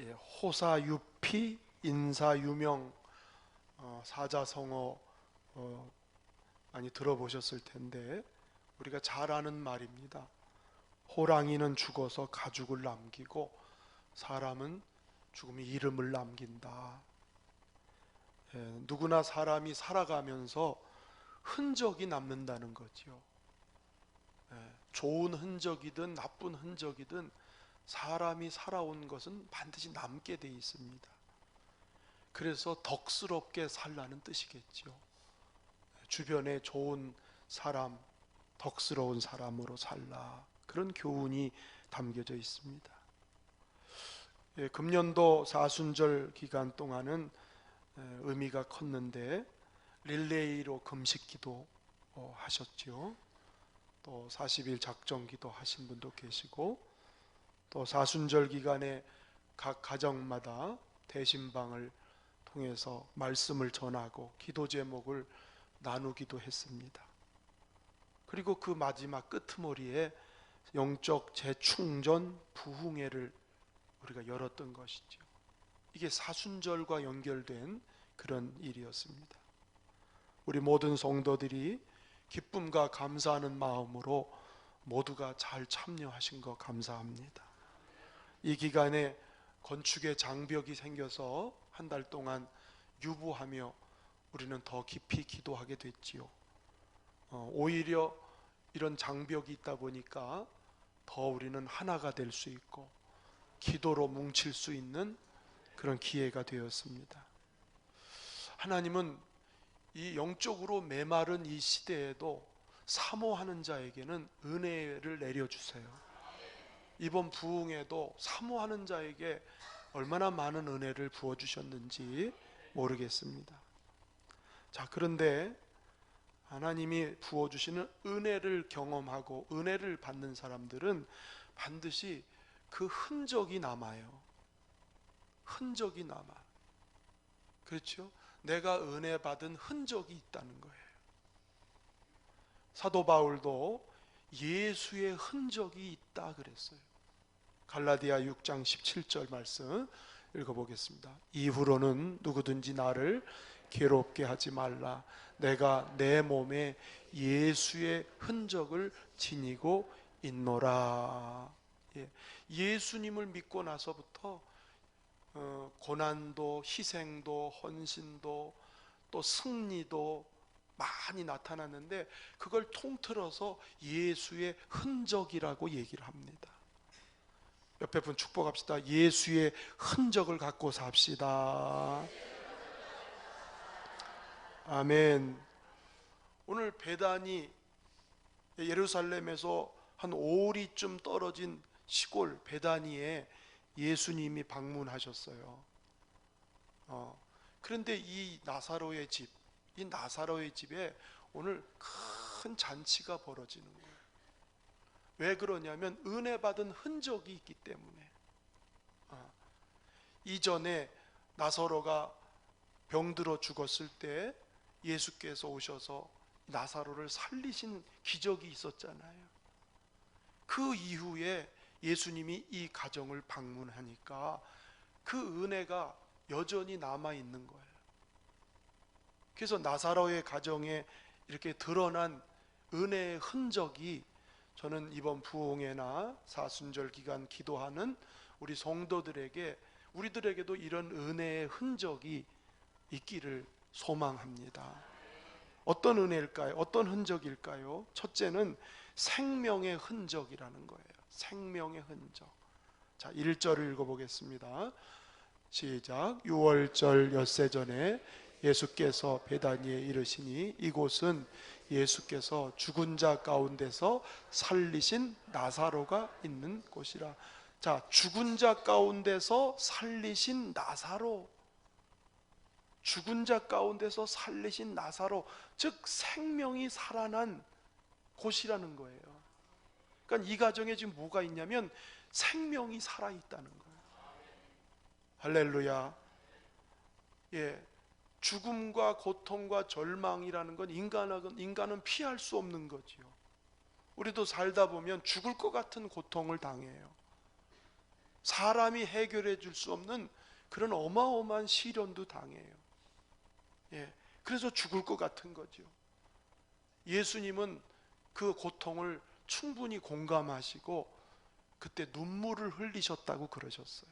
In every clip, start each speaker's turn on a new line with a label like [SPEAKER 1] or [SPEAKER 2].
[SPEAKER 1] 호사유피, 인사유명, 사자성어 많이 들어보셨을 텐데 우리가 잘 아는 말입니다. 호랑이는 죽어서 가죽을 남기고 사람은 죽음이 이름을 남긴다. 누구나 사람이 살아가면서 흔적이 남는다는 거죠. 좋은 흔적이든 나쁜 흔적이든 사람이 살아온 것은 반드시 남게 돼 있습니다. 그래서 덕스럽게 살라는 뜻이겠죠. 주변에 좋은 사람, 덕스러운 사람으로 살라, 그런 교훈이 담겨져 있습니다. 금년도 사순절 기간 동안은 의미가 컸는데 릴레이로 금식기도 하셨죠. 또 40일 작정기도 하신 분도 계시고, 또 사순절 기간에 각 가정마다 대신방을 통해서 말씀을 전하고 기도 제목을 나누기도 했습니다. 그리고 그 마지막 끄트머리에 영적 재충전 부흥회를 우리가 열었던 것이죠. 이게 사순절과 연결된 그런 일이었습니다. 우리 모든 성도들이 기쁨과 감사하는 마음으로 모두가 잘 참여하신 거 감사합니다. 이 기간에 건축의 장벽이 생겨서 한 달 동안 유보하며 우리는 더 깊이 기도하게 됐지요. 오히려 이런 장벽이 있다 보니까 더 우리는 하나가 될 수 있고 기도로 뭉칠 수 있는 그런 기회가 되었습니다. 하나님은 이 영적으로 메마른 이 시대에도 사모하는 자에게는 은혜를 내려주세요. 이번 부흥에도 사모하는 자에게 얼마나 많은 은혜를 부어주셨는지 모르겠습니다. 자, 그런데 하나님이 부어주시는 은혜를 경험하고 은혜를 받는 사람들은 반드시 그 흔적이 남아요. 흔적이 남아. 그렇죠? 내가 은혜 받은 흔적이 있다는 거예요. 사도 바울도 예수의 흔적이 있다 그랬어요. 갈라디아 6장 17절 말씀 읽어보겠습니다. 이후로는 누구든지 나를 괴롭게 하지 말라. 내가 내 몸에 예수의 흔적을 지니고 있노라. 예수님을 믿고 나서부터 고난도, 희생도, 헌신도, 또 승리도 많이 나타났는데 그걸 통틀어서 예수의 흔적이라고 얘기를 합니다. 옆에 분 축복합시다. 예수의 흔적을 갖고 삽시다. 아멘. 오늘 베다니, 예루살렘에서 한 5리쯤 떨어진 시골 베다니에 예수님이 방문하셨어요. 그런데 이 나사로의 집에 오늘 큰 잔치가 벌어지는 거예요. 왜 그러냐면 은혜 받은 흔적이 있기 때문에. 이전에 나사로가 병들어 죽었을 때 예수께서 오셔서 나사로를 살리신 기적이 있었잖아요. 그 이후에 예수님이 이 가정을 방문하니까 그 은혜가 여전히 남아있는 거예요. 그래서 나사로의 가정에 이렇게 드러난 은혜의 흔적이 저는 이번 부흥회나 사순절 기간 기도하는 우리 성도들에게, 우리들에게도 이런 은혜의 흔적이 있기를 소망합니다. 어떤 은혜일까요? 어떤 흔적일까요? 첫째는 생명의 흔적이라는 거예요. 생명의 흔적. 자, 1절을 읽어보겠습니다. 시작. 6월절 엿새 전에 예수께서 베다니에 이르시니 이곳은 예수께서 죽은 자 가운데서 살리신 나사로가 있는 곳이라. 자, 죽은 자 가운데서 살리신 나사로, 죽은 자 가운데서 살리신 나사로, 즉 생명이 살아난 곳이라는 거예요. 그러니까 이 가정에 지금 뭐가 있냐면 생명이 살아있다는 거예요. 할렐루야. 죽음과 고통과 절망이라는 건 인간은 피할 수 없는 거지요. 우리도 살다 보면 죽을 것 같은 고통을 당해요. 사람이 해결해 줄 수 없는 그런 어마어마한 시련도 당해요. 그래서 죽을 것 같은 거죠. 예수님은 그 고통을 충분히 공감하시고 그때 눈물을 흘리셨다고 그러셨어요.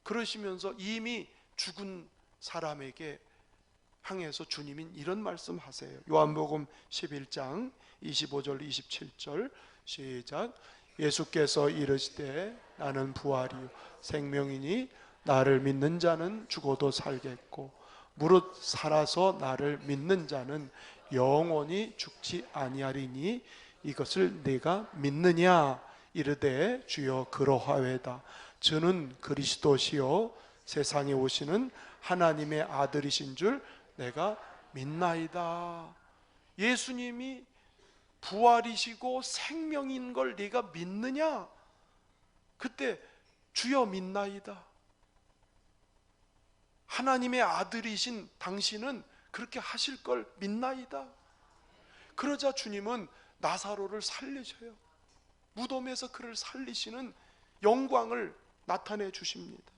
[SPEAKER 1] 그러시면서 이미 죽은 사람에게 향해서 주님이 이런 말씀하세요. 요한복음 11장 25절 27절 시작. 예수께서 이르시되 나는 부활이요 생명이니 나를 믿는 자는 죽어도 살겠고 무릇 살아서 나를 믿는 자는 영원히 죽지 아니하리니 이것을 네가 믿느냐. 이르되 주여 그러하외다. 저는 그리스도시요 세상에 오시는 하나님의 아들이신 줄 내가 믿나이다. 예수님이 부활이시고 생명인 걸 네가 믿느냐? 그때 주여 믿나이다. 하나님의 아들이신 당신은 그렇게 하실 걸 믿나이다. 그러자 주님은 나사로를 살리셔요. 무덤에서 그를 살리시는 영광을 나타내 주십니다.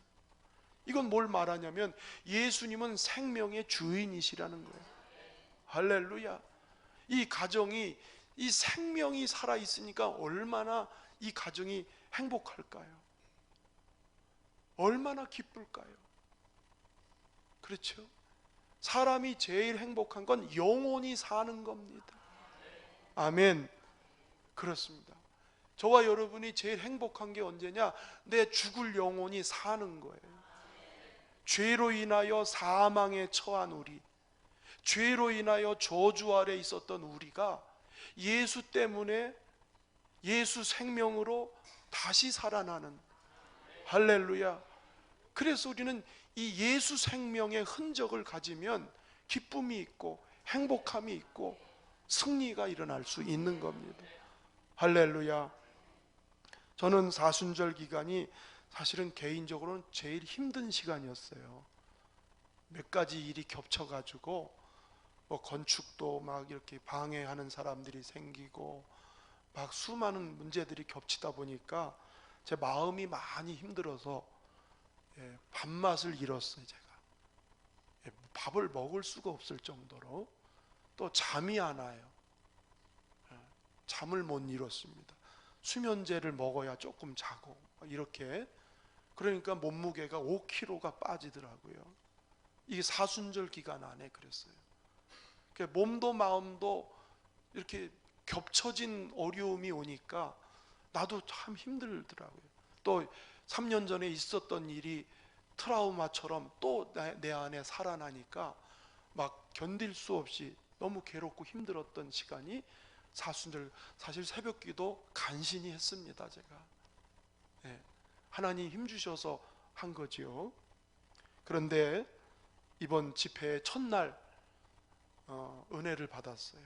[SPEAKER 1] 이건 뭘 말하냐면 예수님은 생명의 주인이시라는 거예요. 할렐루야. 이 가정이, 이 생명이 살아있으니까 얼마나 이 가정이 행복할까요? 얼마나 기쁠까요? 그렇죠? 사람이 제일 행복한 건 영원히 사는 겁니다. 아멘. 그렇습니다. 저와 여러분이 제일 행복한 게 언제냐? 내 죽을 영혼이 사는 거예요. 죄로 인하여 사망에 처한 우리, 죄로 인하여 저주 아래 있었던 우리가 예수 때문에 예수 생명으로 다시 살아나는, 할렐루야. 그래서 우리는 이 예수 생명의 흔적을 가지면 기쁨이 있고 행복함이 있고 승리가 일어날 수 있는 겁니다. 할렐루야. 저는 사순절 기간이 사실은 개인적으로는 제일 힘든 시간이었어요. 몇 가지 일이 겹쳐가지고 건축도 막 이렇게 방해하는 사람들이 생기고 막 수많은 문제들이 겹치다 보니까 제 마음이 많이 힘들어서 밥맛을 잃었어요. 제가 밥을 먹을 수가 없을 정도로. 또 잠이 안 와요. 잠을 못 이뤘습니다. 수면제를 먹어야 조금 자고 이렇게. 그러니까 몸무게가 5kg가 빠지더라고요. 이게 사순절 기간 안에 그랬어요. 몸도 마음도 이렇게 겹쳐진 어려움이 오니까 나도 참 힘들더라고요. 또 3년 전에 있었던 일이 트라우마처럼 또 내 안에 살아나니까 막 견딜 수 없이 너무 괴롭고 힘들었던 시간이 사순절. 사실 새벽기도 간신히 했습니다. 제가 하나님 힘주셔서 한 거지요. 그런데 이번 집회 첫날 은혜를 받았어요.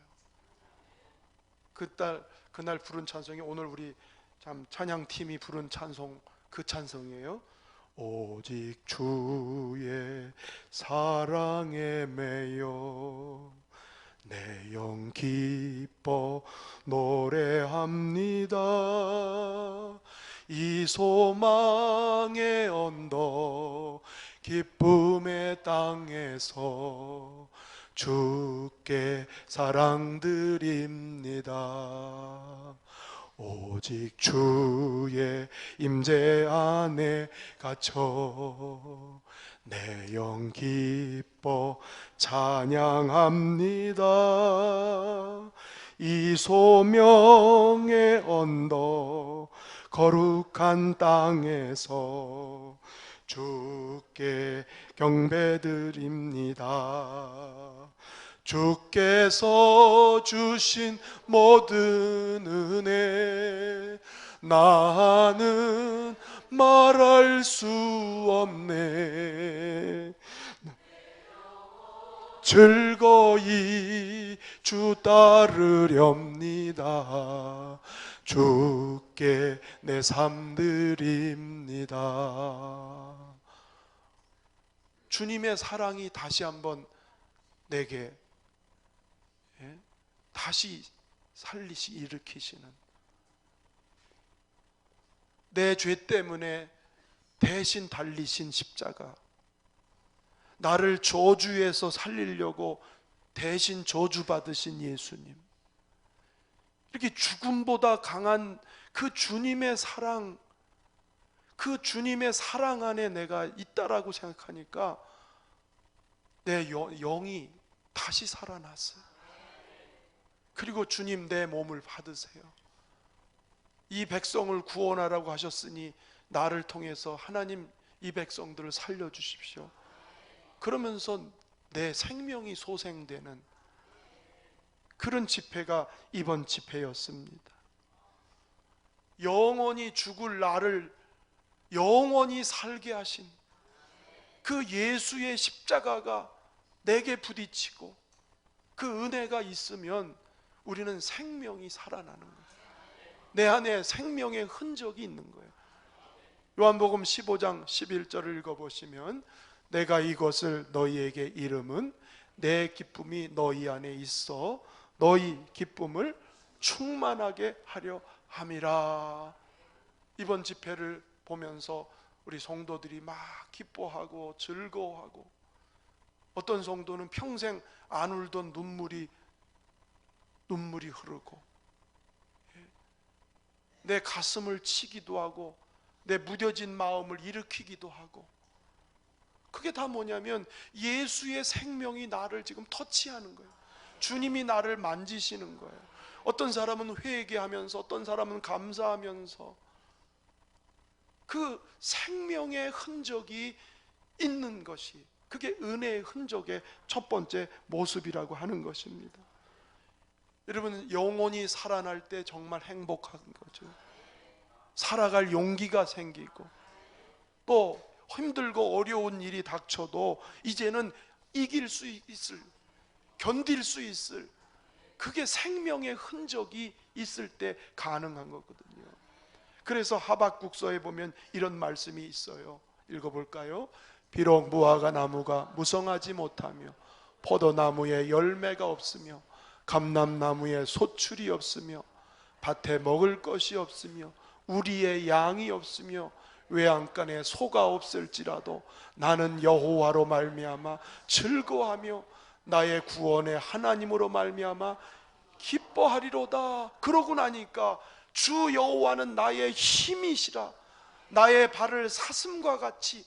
[SPEAKER 1] 그날 부른 찬송이 오늘 우리 참 찬양팀이 부른 찬송, 그 찬송이에요. 오직 주의 사랑에 매여 내 영 기뻐 노래합니다. 이 소망의 언덕 기쁨의 땅에서 주께 사랑드립니다. 오직 주의 임재 안에 갇혀 내 영 기뻐 찬양합니다. 이 소명의 언덕 거룩한 땅에서 주께 경배드립니다. 주께서 주신 모든 은혜 나는 말할 수 없네. 즐거이 주 따르렵니다. 주께 내 삶 드립니다. 주님의 사랑이 다시 한번 내게 다시 일으키시는, 내 죄 때문에 대신 달리신 십자가, 나를 저주에서 살리려고 대신 저주받으신 예수님, 이렇게 죽음보다 강한 그 주님의 사랑, 그 주님의 사랑 안에 내가 있다라고 생각하니까 내 영이 다시 살아났어요. 그리고 주님, 내 몸을 받으세요. 이 백성을 구원하라고 하셨으니 나를 통해서 하나님 이 백성들을 살려주십시오. 그러면서 내 생명이 소생되는 그런 집회가 이번 집회였습니다. 영원히 죽을 나를 영원히 살게 하신 그 예수의 십자가가 내게 부딪히고 그 은혜가 있으면 우리는 생명이 살아나는 거예요. 내 안에 생명의 흔적이 있는 거예요. 요한복음 15장 11절을 읽어보시면, 내가 이것을 너희에게 이름은 내 기쁨이 너희 안에 있어 너희 기쁨을 충만하게 하려 함이라. 이번 집회를 보면서 우리 성도들이 막 기뻐하고 즐거워하고, 어떤 성도는 평생 안 울던 눈물이 흐르고 내 가슴을 치기도 하고 내 무뎌진 마음을 일으키기도 하고, 그게 다 뭐냐면 예수의 생명이 나를 지금 터치하는 거예요. 주님이 나를 만지시는 거예요. 어떤 사람은 회개하면서, 어떤 사람은 감사하면서 그 생명의 흔적이 있는 것이, 그게 은혜의 흔적의 첫 번째 모습이라고 하는 것입니다. 여러분, 영혼이 살아날 때 정말 행복한 거죠. 살아갈 용기가 생기고, 또 힘들고 어려운 일이 닥쳐도 이제는 이길 수 있을, 견딜 수 있을, 그게 생명의 흔적이 있을 때 가능한 거거든요. 그래서 하박국서에 보면 이런 말씀이 있어요. 읽어볼까요? 비록 무화과 나무가 무성하지 못하며 포도나무에 열매가 없으며 감람나무에 소출이 없으며 밭에 먹을 것이 없으며 우리의 양이 없으며 외양간에 소가 없을지라도 나는 여호와로 말미암아 즐거워하며 나의 구원의 하나님으로 말미암아 기뻐하리로다. 그러고 나니까 주 여호와는 나의 힘이시라. 나의 발을 사슴과 같이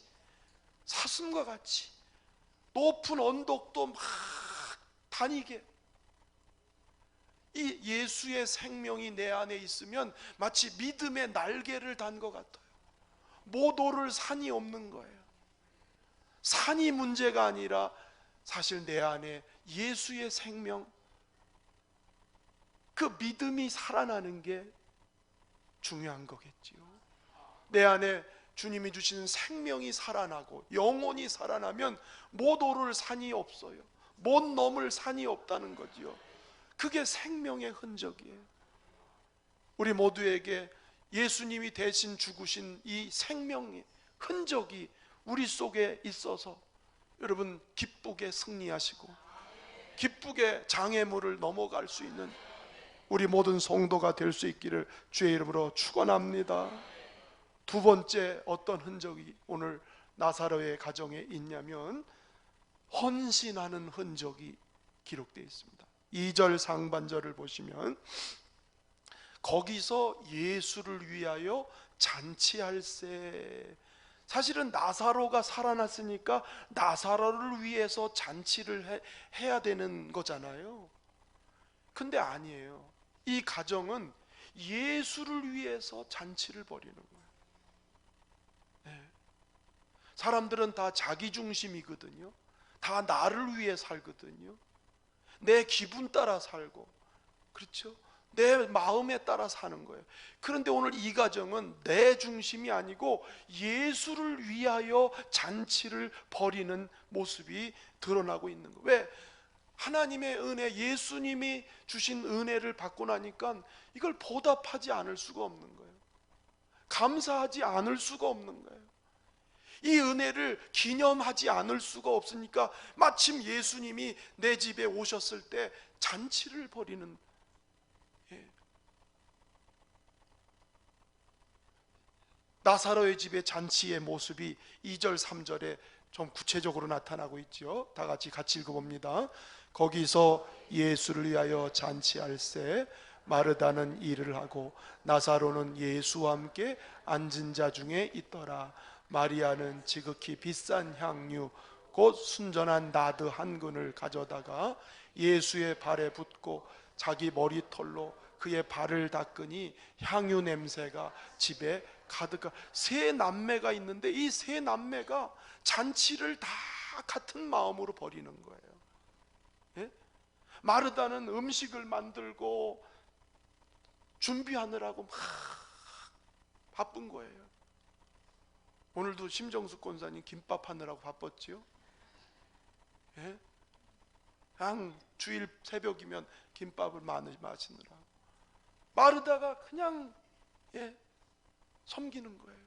[SPEAKER 1] 높은 언덕도 막 다니게, 이 예수의 생명이 내 안에 있으면 마치 믿음의 날개를 단 것 같아요. 못 오를 산이 없는 거예요. 산이 문제가 아니라 사실 내 안에 예수의 생명, 그 믿음이 살아나는 게 중요한 거겠지요. 내 안에 주님이 주시는 생명이 살아나고 영혼이 살아나면 못 오를 산이 없어요. 못 넘을 산이 없다는 거지요. 그게 생명의 흔적이에요. 우리 모두에게 예수님이 대신 죽으신 이 생명의 흔적이 우리 속에 있어서 여러분 기쁘게 승리하시고 기쁘게 장애물을 넘어갈 수 있는 우리 모든 성도가 될 수 있기를 주의 이름으로 축원합니다. 두 번째, 어떤 흔적이 오늘 나사로의 가정에 있냐면 헌신하는 흔적이 기록되어 있습니다. 2절 상반절을 보시면 거기서 예수를 위하여 잔치할세. 사실은 나사로가 살아났으니까 나사로를 위해서 잔치를 해야 되는 거잖아요. 근데 아니에요. 이 가정은 예수를 위해서 잔치를 벌이는 거예요. 네. 사람들은 다 자기중심이거든요. 다 나를 위해 살거든요. 내 기분 따라 살고, 그렇죠? 내 마음에 따라 사는 거예요. 그런데 오늘 이 가정은 내 중심이 아니고 예수를 위하여 잔치를 벌이는 모습이 드러나고 있는 거예요. 왜? 하나님의 은혜, 예수님이 주신 은혜를 받고 나니까 이걸 보답하지 않을 수가 없는 거예요. 감사하지 않을 수가 없는 거예요. 이 은혜를 기념하지 않을 수가 없으니까 마침 예수님이 내 집에 오셨을 때 잔치를 벌이는, 나사로의 집의 잔치의 모습이 2절 3절에 좀 구체적으로 나타나고 있죠. 다 같이 읽어봅니다. 거기서 예수를 위하여 잔치할세 마르다는 일을 하고 나사로는 예수와 함께 앉은 자 중에 있더라. 마리아는 지극히 비싼 향유 곧 순전한 나드 한 근을 가져다가 예수의 발에 붓고 자기 머리털로 그의 발을 닦으니 향유 냄새가 집에 가득하. 세 남매가 있는데 이 세 남매가 잔치를 다 같은 마음으로 벌이는 거예요. 예? 마르다는 음식을 만들고 준비하느라고 막 바쁜 거예요. 오늘도 심정숙 권사님 김밥 하느라고 바빴지요. 예? 그냥 주일 새벽이면 김밥을 많이 마시느라. 마르다가 그냥 섬기는 거예요.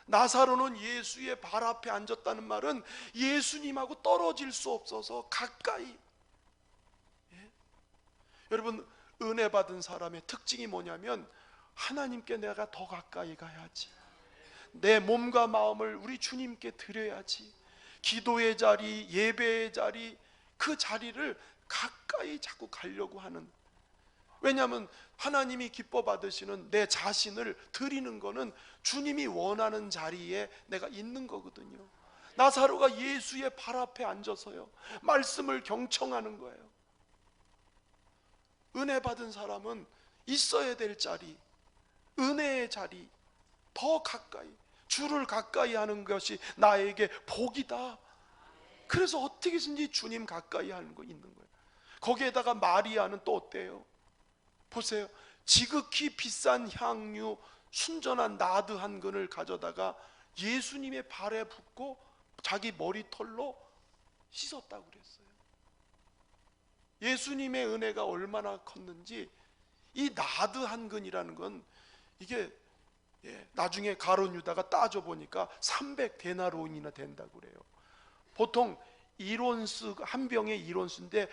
[SPEAKER 1] 나사로는 예수의 발 앞에 앉았다는 말은 예수님하고 떨어질 수 없어서 가까이. 여러분, 은혜 받은 사람의 특징이 뭐냐면 하나님께 내가 더 가까이 가야지, 내 몸과 마음을 우리 주님께 드려야지, 기도의 자리, 예배의 자리, 그 자리를 가까이 자꾸 가려고 하는. 왜냐하면 하나님이 기뻐 받으시는 내 자신을 드리는 거는 주님이 원하는 자리에 내가 있는 거거든요. 나사로가 예수의 발 앞에 앉아서요 말씀을 경청하는 거예요. 은혜 받은 사람은 있어야 될 자리, 은혜의 자리, 더 가까이, 주를 가까이 하는 것이 나에게 복이다. 그래서 어떻게든지 주님 가까이 하는 거 있는 거예요. 거기에다가 마리아는 또 어때요? 보세요. 지극히 비싼 향유 순전한 나드 한 근을 가져다가 예수님의 발에 붓고 자기 머리털로 씻었다고 그랬어요. 예수님의 은혜가 얼마나 컸는지, 이 나드 한 근이라는 건 이게 나중에 가룟 유다가 따져보니까 300데나리온이나 된다고 그래요. 보통 1온스, 한 병에 1온스인데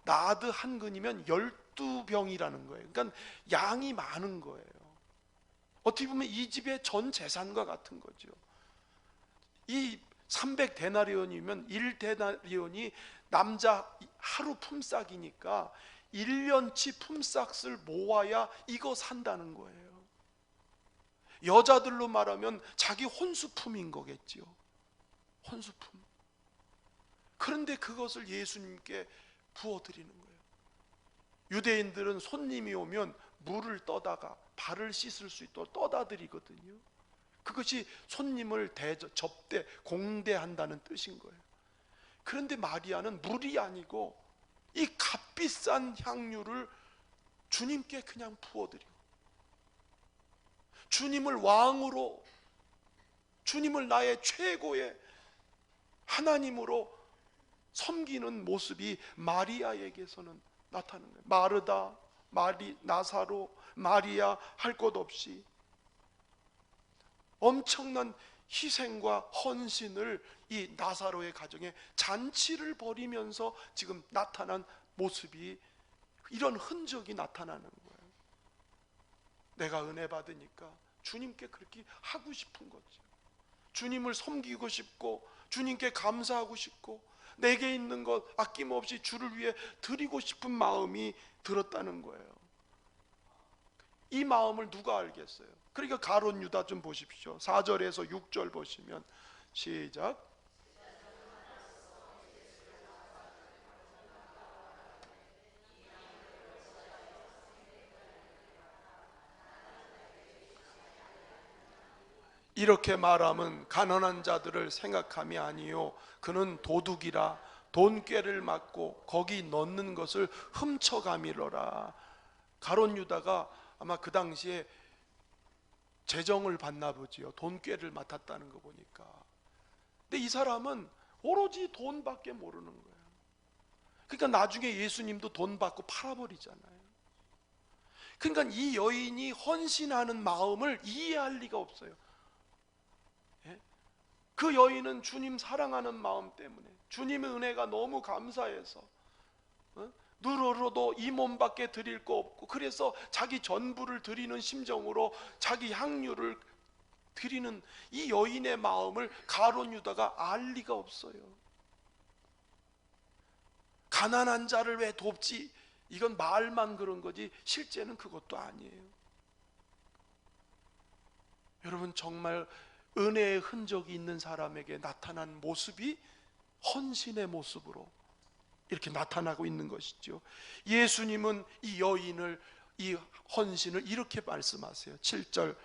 [SPEAKER 1] 나드 한 근이면 12병이라는 거예요. 그러니까 양이 많은 거예요. 어떻게 보면 이 집의 전 재산과 같은 거죠. 이 300데나리온이면 1데나리온이 남자 하루 품삯이니까 1년치 품삯을 모아야 이거 산다는 거예요. 여자들로 말하면 자기 혼수품인 거겠죠. 혼수품. 그런데 그것을 예수님께 부어드리는 거예요. 유대인들은 손님이 오면 물을 떠다가 발을 씻을 수 있도록 떠다 드리거든요. 그것이 손님을 접대, 공대한다는 뜻인 거예요. 그런데 마리아는 물이 아니고 이 값비싼 향유를 주님께 그냥 부어드리고, 주님을 왕으로, 주님을 나의 최고의 하나님으로 섬기는 모습이 마리아에게서는 나타나는 거예요. 마르다, 나사로, 마리아 할 것 없이 엄청난 희생과 헌신을 이 나사로의 가정에 잔치를 벌이면서 지금 나타난 모습이, 이런 흔적이 나타나는 거예요. 내가 은혜 받으니까 주님께 그렇게 하고 싶은 거죠. 주님을 섬기고 싶고 주님께 감사하고 싶고 내게 있는 것 아낌없이 주를 위해 드리고 싶은 마음이 들었다는 거예요. 이 마음을 누가 알겠어요? 그러니까 가룟 유다 좀 보십시오. 4절에서 6절 보시면 시작. 이렇게 말하면 가난한 자들을 생각함이 아니요 그는 도둑이라 돈꾀를 맞고 거기 넣는 것을 훔쳐가미러라. 가룟 유다가 아마 그 당시에 재정을 받나 보지요. 돈꾀를 맡았다는 거 보니까. 근데 이 사람은 오로지 돈밖에 모르는 거예요. 그러니까 나중에 예수님도 돈 받고 팔아버리잖아요. 그러니까 이 여인이 헌신하는 마음을 이해할 리가 없어요. 그 여인은 주님 사랑하는 마음 때문에, 주님의 은혜가 너무 감사해서 누르러도 이 몸밖에 드릴 거 없고, 그래서 자기 전부를 드리는 심정으로 자기 향유를 드리는 이 여인의 마음을 가룟 유다가 알 리가 없어요. 가난한 자를 왜 돕지? 이건 말만 그런 거지 실제는 그것도 아니에요. 여러분, 정말 은혜의 흔적이 있는 사람에게 나타난 모습이 헌신의 모습으로 이렇게 나타나고 있는 것이죠. 예수님은 이 여인을, 이 헌신을 이렇게 말씀하세요. 7절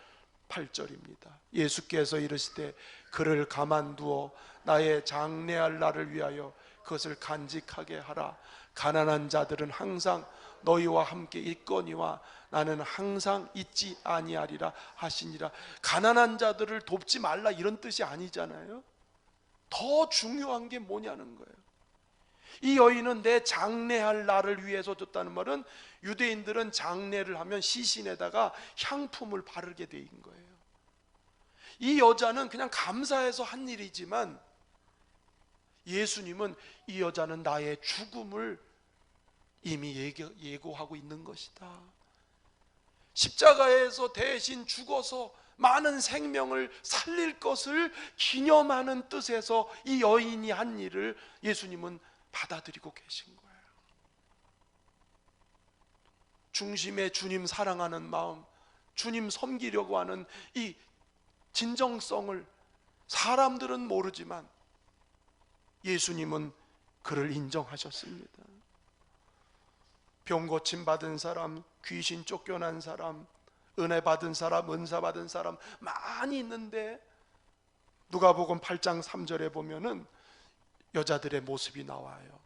[SPEAKER 1] 8절입니다. 예수께서 이르시되 그를 가만두어 나의 장래할 날을 위하여 그것을 간직하게 하라. 가난한 자들은 항상 너희와 함께 있거니와 나는 항상 있지 아니하리라 하시니라. 가난한 자들을 돕지 말라 이런 뜻이 아니잖아요. 더 중요한 게 뭐냐는 거예요. 이 여인은 내 장례할 날을 위해서 줬다는 말은, 유대인들은 장례를 하면 시신에다가 향품을 바르게 돼 있는 거예요. 이 여자는 그냥 감사해서 한 일이지만 예수님은 이 여자는 나의 죽음을 이미 예고하고 있는 것이다. 십자가에서 대신 죽어서 많은 생명을 살릴 것을 기념하는 뜻에서 이 여인이 한 일을 예수님은 받아들이고 계신 거예요. 중심에 주님 사랑하는 마음, 주님 섬기려고 하는 이 진정성을 사람들은 모르지만 예수님은 그를 인정하셨습니다. 병 고침 받은 사람, 귀신 쫓겨난 사람, 은혜 받은 사람, 은사 받은 사람 많이 있는데 누가복음 8장 3절에 보면은 여자들의 모습이 나와요.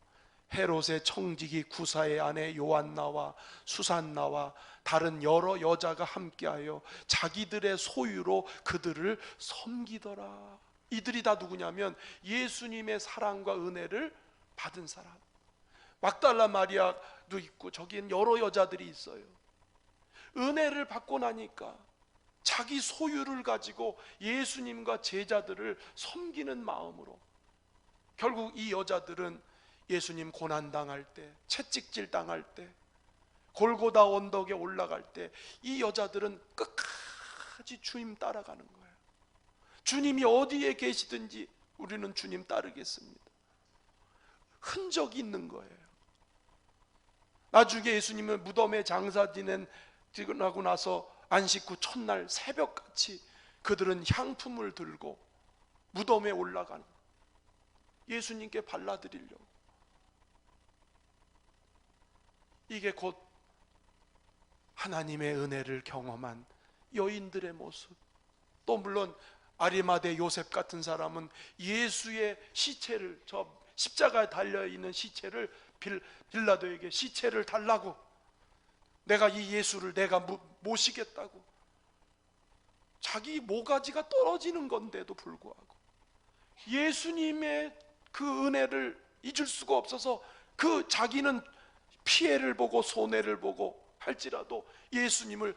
[SPEAKER 1] 헤롯의 청지기 구사의 아내 요한나와 수산나와 다른 여러 여자가 함께하여 자기들의 소유로 그들을 섬기더라. 이들이 다 누구냐면 예수님의 사랑과 은혜를 받은 사람. 막달라 마리아도 있고 저기엔 여러 여자들이 있어요. 은혜를 받고 나니까 자기 소유를 가지고 예수님과 제자들을 섬기는 마음으로, 결국 이 여자들은 예수님 고난당할 때, 채찍질 당할 때, 골고다 언덕에 올라갈 때 이 여자들은 끝까지 주님 따라가는 거예요. 주님이 어디에 계시든지 우리는 주님 따르겠습니다. 흔적이 있는 거예요. 나중에 예수님은 무덤에 장사 지내고 나서 안식 후 첫날 새벽같이 그들은 향품을 들고 무덤에 올라가는, 예수님께 발라드리려고. 이게 곧 하나님의 은혜를 경험한 여인들의 모습. 또 물론 아리마대 요셉 같은 사람은 예수의 시체를, 저 십자가에 달려있는 시체를 빌라도에게 시체를 달라고, 내가 이 예수를 내가 모시겠다고, 자기 모가지가 떨어지는 건데도 불구하고 예수님의 그 은혜를 잊을 수가 없어서 그 자기는 피해를 보고 손해를 보고 할지라도 예수님을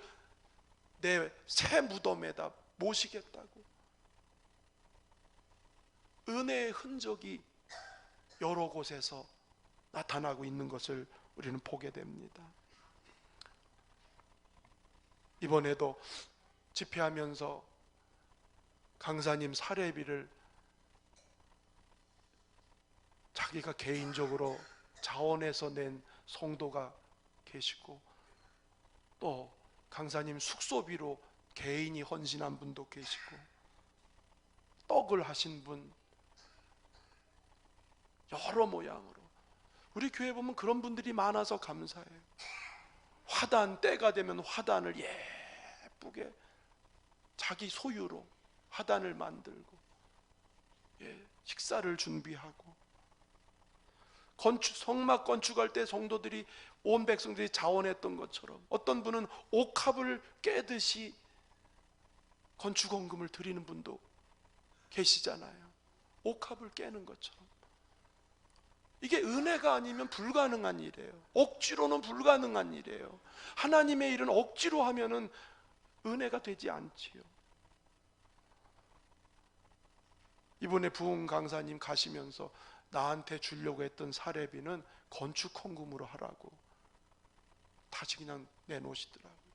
[SPEAKER 1] 내 새 무덤에다 모시겠다고. 은혜의 흔적이 여러 곳에서 나타나고 있는 것을 우리는 보게 됩니다. 이번에도 집회하면서 강사님 사례비를 자기가 개인적으로 자원해서 낸 성도가 계시고, 또 강사님 숙소비로 개인이 헌신한 분도 계시고, 떡을 하신 분, 여러 모양으로 우리 교회 보면 그런 분들이 많아서 감사해요. 화단, 때가 되면 화단을 예쁘게 자기 소유로 화단을 만들고, 식사를 준비하고, 성막 건축할 때 성도들이, 온 백성들이 자원했던 것처럼 어떤 분은 옥합을 깨듯이 건축원금을 드리는 분도 계시잖아요. 옥합을 깨는 것처럼. 이게 은혜가 아니면 불가능한 일이에요. 억지로는 불가능한 일이에요. 하나님의 일은 억지로 하면은 은혜가 되지 않지요. 이번에 부흥 강사님 가시면서 나한테 주려고 했던 사례비는 건축 헌금으로 하라고 다시 그냥 내놓으시더라고요.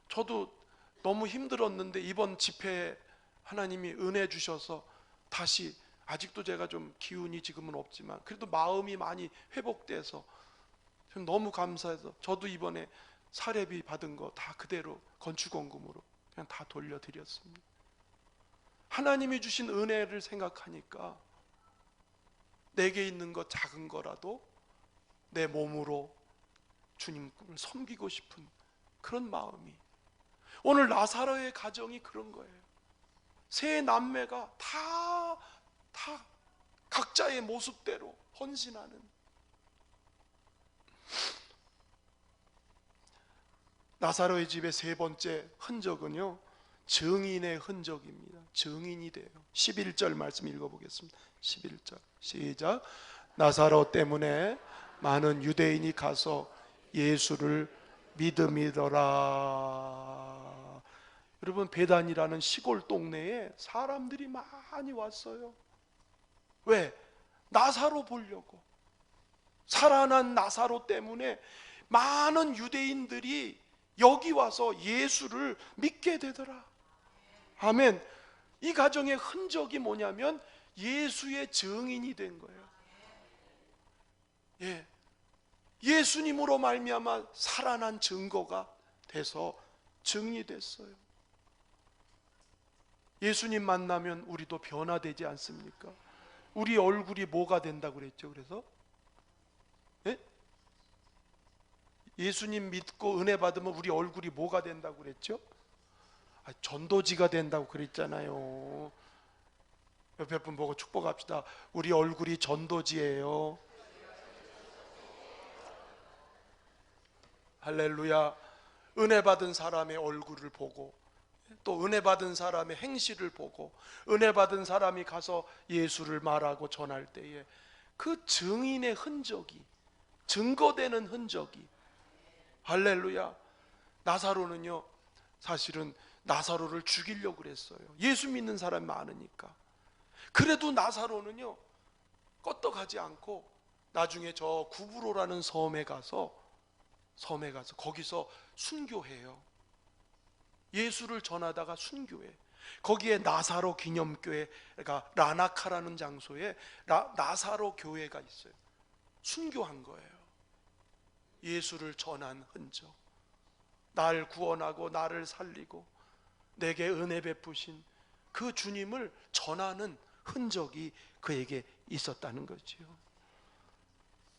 [SPEAKER 1] 저도 너무 힘들었는데 이번 집회에 하나님이 은혜 주셔서 다시, 아직도 제가 좀 기운이 지금은 없지만 그래도 마음이 많이 회복돼서 너무 감사해서 저도 이번에 사례비 받은 거 다 그대로 건축원금으로 그냥 다 돌려드렸습니다. 하나님이 주신 은혜를 생각하니까 내게 있는 것 작은 거라도 내 몸으로 주님을 섬기고 싶은 그런 마음이, 오늘 나사로의 가정이 그런 거예요. 세 남매가 다 각자의 모습대로 헌신하는, 나사로의 집의 세 번째 흔적은요, 증인의 흔적입니다. 증인이 돼요. 11절 말씀 읽어보겠습니다. 11절 시작. 나사로 때문에 많은 유대인이 가서 예수를 믿음이더라. 여러분, 베단이라는 시골 동네에 사람들이 많이 왔어요. 왜? 나사로 보려고. 살아난 나사로 때문에 많은 유대인들이 여기 와서 예수를 믿게 되더라. 아멘. 이 가정의 흔적이 뭐냐면 예수의 증인이 된 거예요. 예. 예수님으로 말미암아 살아난 증거가 돼서 증인이 됐어요. 예수님 만나면 우리도 변화되지 않습니까? 우리 얼굴이 뭐가 된다고 그랬죠? 그래서 예? 예수님 믿고 은혜 받으면 우리 얼굴이 뭐가 된다고 그랬죠? 전도지가 된다고 그랬잖아요. 옆에 분 보고 축복합시다. 우리 얼굴이 전도지예요. 할렐루야. 은혜 받은 사람의 얼굴을 보고, 또 은혜 받은 사람의 행실을 보고, 은혜 받은 사람이 가서 예수를 말하고 전할 때에 그 증인의 흔적이, 증거되는 흔적이, 할렐루야. 나사로는요, 사실은 나사로를 죽이려고 그랬어요. 예수 믿는 사람이 많으니까. 그래도 나사로는요, 껐떡하지 않고 나중에 저 구브로라는 섬에 가서 거기서 순교해요. 예수를 전하다가 순교해. 거기에 나사로 기념교회가, 라나카라는 장소에 나사로 교회가 있어요. 순교한 거예요. 예수를 전한 흔적, 날 구원하고 나를 살리고 내게 은혜 베푸신 그 주님을 전하는 흔적이 그에게 있었다는 거지요.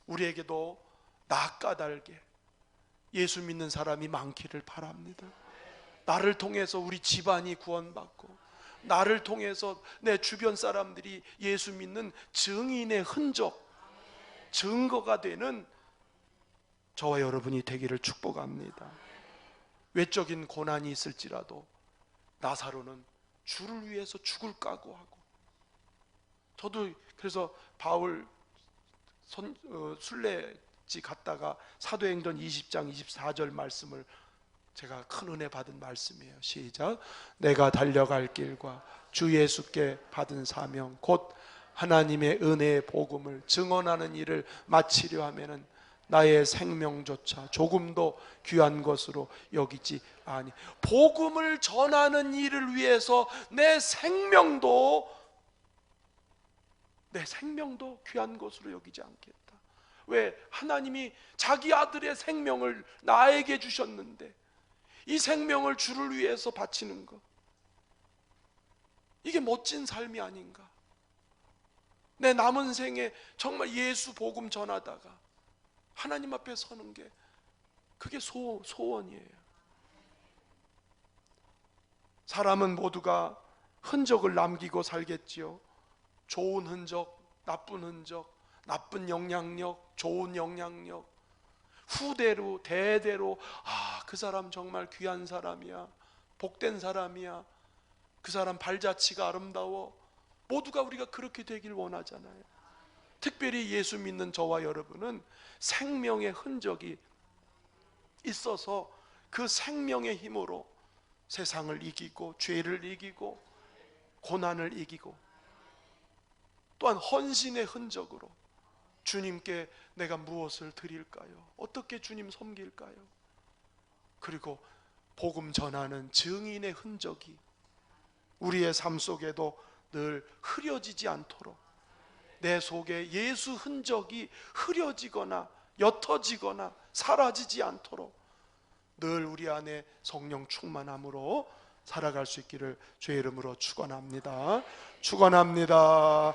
[SPEAKER 1] 우리에게도 나 까닭에 예수 믿는 사람이 많기를 바랍니다. 나를 통해서 우리 집안이 구원받고, 나를 통해서 내 주변 사람들이 예수 믿는 증인의 흔적, 증거가 되는 저와 여러분이 되기를 축복합니다. 외적인 고난이 있을지라도 나사로는 주를 위해서 죽을 각오하고, 저도 그래서 바울 순례지 갔다가 사도행전 20장 24절 말씀을 제가 큰 은혜 받은 말씀이에요. 시작. 내가 달려갈 길과 주 예수께 받은 사명 곧 하나님의 은혜의 복음을 증언하는 일을 마치려 하면은 나의 생명조차 조금도 귀한 것으로 여기지 아니. 복음을 전하는 일을 위해서 내 생명도 귀한 것으로 여기지 않겠다. 왜? 하나님이 자기 아들의 생명을 나에게 주셨는데 이 생명을 주를 위해서 바치는 것, 이게 멋진 삶이 아닌가. 내 남은 생에 정말 예수 복음 전하다가 하나님 앞에 서는 게, 그게 소원이에요. 사람은 모두가 흔적을 남기고 살겠지요. 좋은 흔적, 나쁜 흔적, 나쁜 영향력, 좋은 영향력, 후대로 대대로 그 사람 정말 귀한 사람이야, 복된 사람이야, 그 사람 발자취가 아름다워. 모두가 우리가 그렇게 되길 원하잖아요. 특별히 예수 믿는 저와 여러분은 생명의 흔적이 있어서 그 생명의 힘으로 세상을 이기고 죄를 이기고 고난을 이기고, 또한 헌신의 흔적으로 주님께 내가 무엇을 드릴까요? 어떻게 주님 섬길까요? 그리고 복음 전하는 증인의 흔적이 우리의 삶 속에도 늘 흐려지지 않도록, 내 속에 예수 흔적이 흐려지거나 옅어지거나 사라지지 않도록 늘 우리 안에 성령 충만함으로 살아갈 수 있기를 주의 이름으로 축원합니다. 축원합니다.